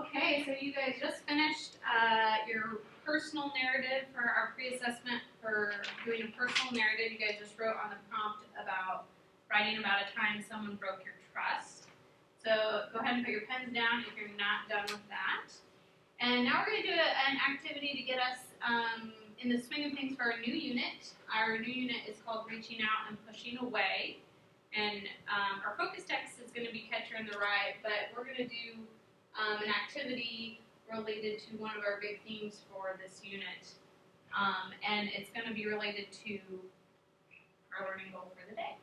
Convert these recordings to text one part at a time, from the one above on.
Okay, so you guys just finished your personal narrative for our pre-assessment for doing a personal narrative. You guys just wrote on the prompt about writing about a time someone broke your trust. So go ahead and put your pens down if you're not done with that. And now we're going to do an activity to get us in the swing of things for our new unit. Our new unit is called Reaching Out and Pushing Away. And our focus text is going to be Catcher in the Rye, but we're going to do an activity related to one of our big themes for this unit. And it's going to be related to our learning goal for the day.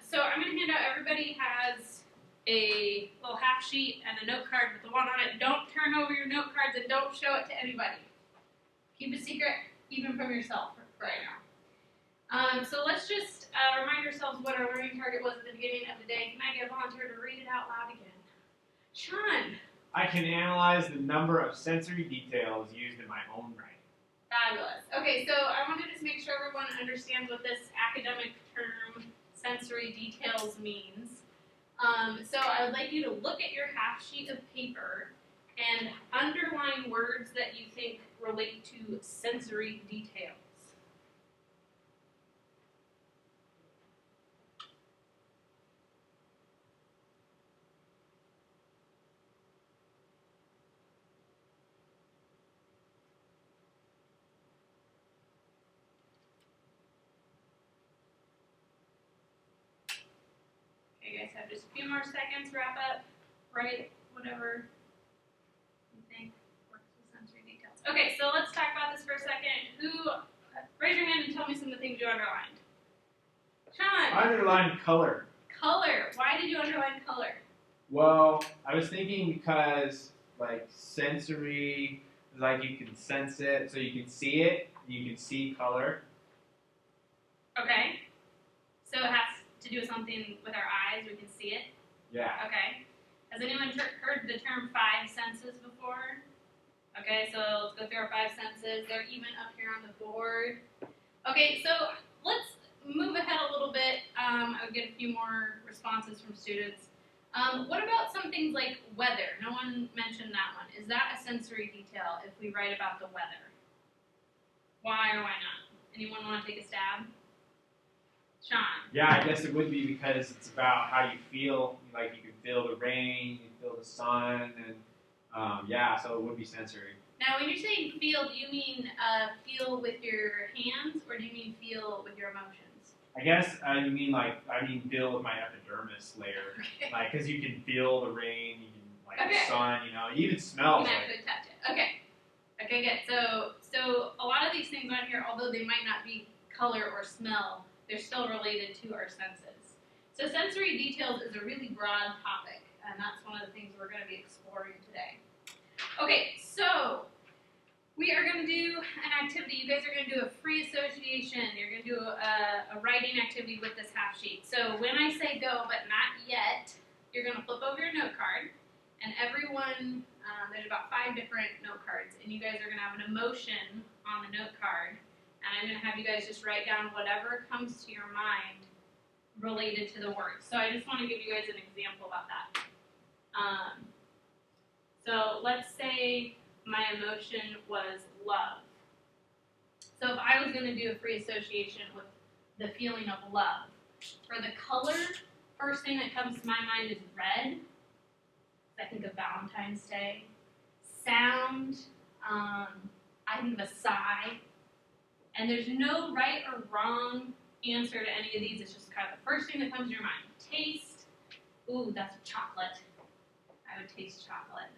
So I'm going to hand out, everybody has a little half sheet and a note card with the one on it. Don't turn over your note cards and don't show it to anybody. Keep a secret, even from yourself right now. So let's just remind ourselves what our learning target was at the beginning of the day. Can I get a volunteer to read it out loud again? Sean. I can analyze the number of sensory details used in my own writing. Fabulous. Okay, so I want to just make sure everyone understands what this academic term sensory details means. So I would like you to look at your half sheet of paper and underline words that you think relate to sensory details. You guys have just a few more seconds, wrap up, write whatever you think works with sensory details. Okay, so let's talk about this for a second. Raise your hand and tell me some of the things you underlined. Sean. I underlined color. Color. Why did you underline color? Well, I was thinking because, like, sensory, like you can sense it, so you can see it, you can see color. Okay. So it has to do with something with our eyes, we can see it? Yeah. Okay. Has anyone heard the term five senses before? Okay, so let's go through our five senses. They're even up here on the board. Okay, so let's move ahead a little bit. I'll get a few more responses from students. What about some things like weather? No one mentioned that one. Is that a sensory detail if we write about the weather? Why or why not? Anyone want to take a stab? Sean. Yeah, I guess it would be because it's about how you feel. Like you can feel the rain, you can feel the sun, and yeah, so it would be sensory. Now, when you're saying feel, do you mean feel with your hands, or do you mean feel with your emotions? I guess you mean feel with my epidermis layer, Okay. like because you can feel the rain, you can Okay. the sun, it even smells. You can actually touch it. Okay. Okay, good. So a lot of these things on here, although they might not be color or smell, they're still related to our senses. So sensory details is a really broad topic, and that's one of the things we're going to be exploring today. Okay, so we are going to do an activity. You guys are going to do a free association. You're going to do a writing activity with this half sheet. So when I say go, but not yet, you're going to flip over your note card, and everyone, there's about 5 different note cards, and you guys are going to have an emotion on the note card. And I'm going to have you guys just write down whatever comes to your mind related to the word. So I just want to give you guys an example about that. So let's say my emotion was love. So if I was going to do a free association with the feeling of love, for the color, first thing that comes to my mind is red. I think of Valentine's Day. Sound, I think of a sigh. And there's no right or wrong answer to any of these. It's just kind of the first thing that comes to your mind. Taste. Ooh, that's chocolate. I would taste chocolate.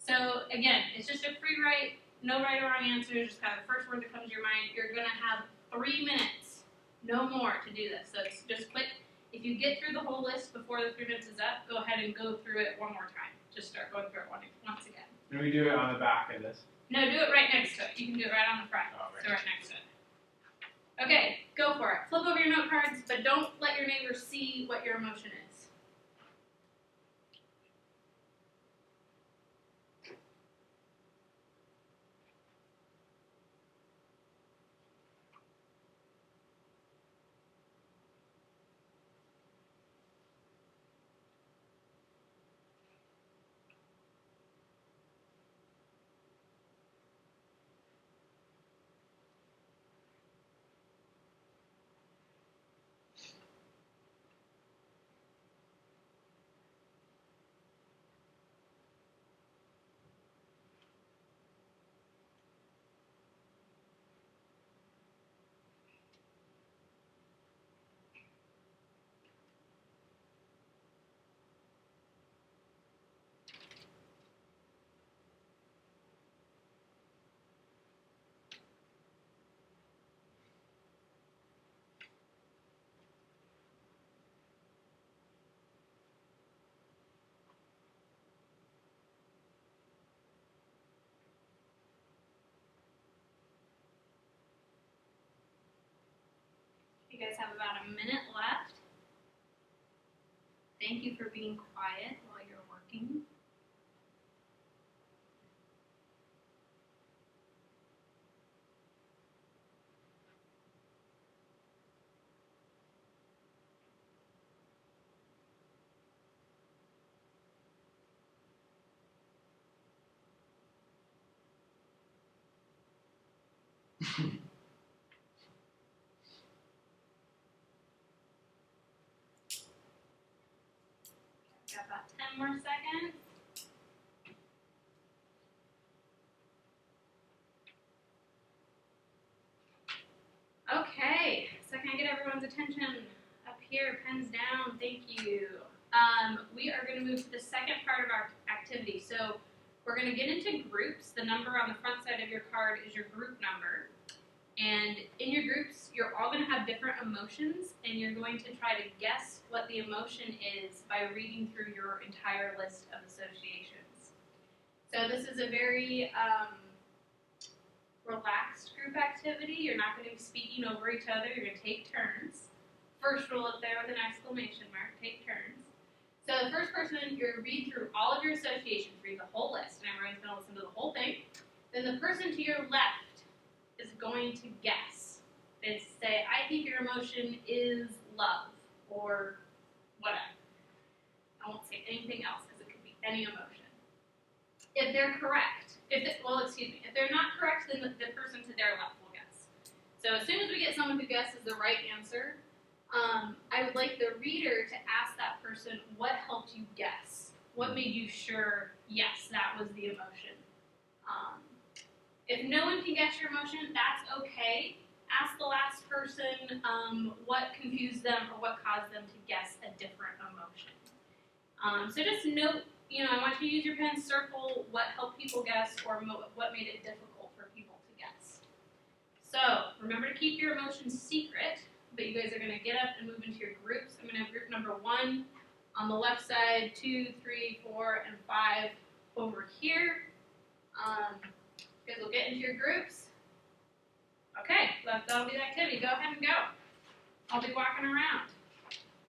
So again, it's just a free write, no right or wrong answer. Just kind of the first word that comes to your mind. You're going to have 3 minutes, no more, to do this. So it's just quick. If you get through the whole list before the 3 minutes is up, go ahead and go through it one more time. Just start going through it once again. Can we do it on the back of this? No, do it right next to it. You can do it right on the front. Oh, right. So right next to it. Okay, go for it. Flip over your note cards, but don't let your neighbor see what your emotion is. You guys have about a minute left. Thank you for being quiet while you're working. Got about 10 more seconds. Okay, so can I get everyone's attention up here, pens down, thank you. We are going to move to the second part of our activity. So we're going to get into groups. The number on the front side of your card is your group number. And in your groups, you're all going to have different emotions, and you're going to try to guess what the emotion is by reading through your entire list of associations. So this is a very relaxed group activity. You're not going to be speaking over each other. You're going to take turns. First rule up there with an exclamation mark, take turns. So the first person, you're going to read through all of your associations, read the whole list, and everyone's going to listen to the whole thing. Then the person to your left is going to guess. They say, I think your emotion is love, or whatever. I won't say anything else because it could be any emotion. If they're correct, if they're not correct, then the person to their left will guess. So as soon as we get someone who guesses the right answer, I would like the reader to ask that person, what helped you guess? What made you sure, yes, that was the emotion? If no one can guess your emotion, that's okay. Ask the last person what confused them or what caused them to guess a different emotion. So just note, I want you to use your pen, circle what helped people guess or what made it difficult for people to guess. So remember to keep your emotions secret, but you guys are going to get up and move into your groups. I'm going to have group number 1 on the left side, 2, 3, 4, and 5 over here. You guys will get into your groups. Okay, that'll be the activity. Go ahead and go. I'll be walking around.